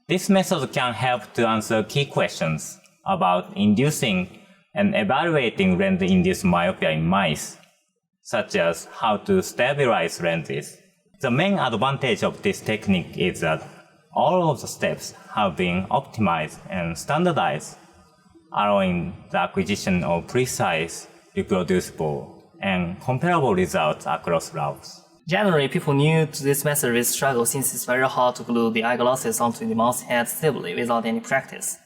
This method can help to answer key questions about inducing and evaluating lens-induced myopia in mice, such as how to stabilize lenses. The main advantage of this technique is that all of the steps have been optimized and standardized, allowing the acquisition of precise, reproducible, and comparable results across labs. Generally, people new to this method will struggle since it's very hard to glue the eyeglasses onto the mouse head stably without any practice.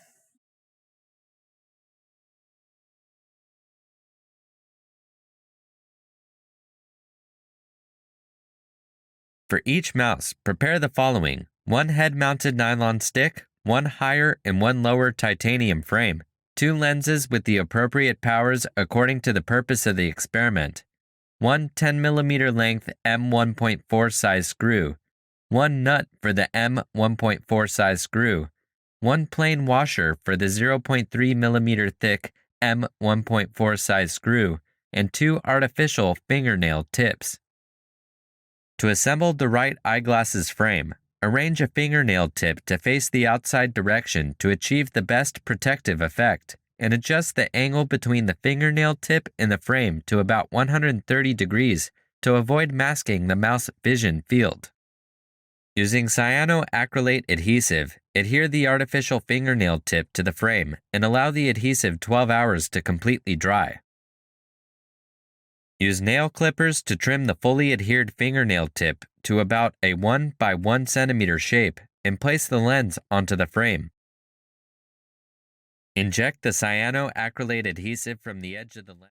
For each mouse, prepare the following: 1 head-mounted nylon stick, 1 higher and 1 lower titanium frame, 2 lenses with the appropriate powers according to the purpose of the experiment, 1 10mm length M1.4 size screw, 1 nut for the M1.4 size screw, 1 plain washer for the 0.3mm thick M1.4 size screw, and 2 artificial fingernail tips. To assemble the right eyeglasses frame, arrange a fingernail tip to face the outside direction to achieve the best protective effect, and adjust the angle between the fingernail tip and the frame to about 130 degrees to avoid masking the mouse vision field. Using cyanoacrylate adhesive, adhere the artificial fingernail tip to the frame and allow the adhesive 12 hours to completely dry. Use nail clippers to trim the fully adhered fingernail tip to about a 1 by 1 cm shape and place the lens onto the frame. Inject the cyanoacrylate adhesive from the edge of the lens.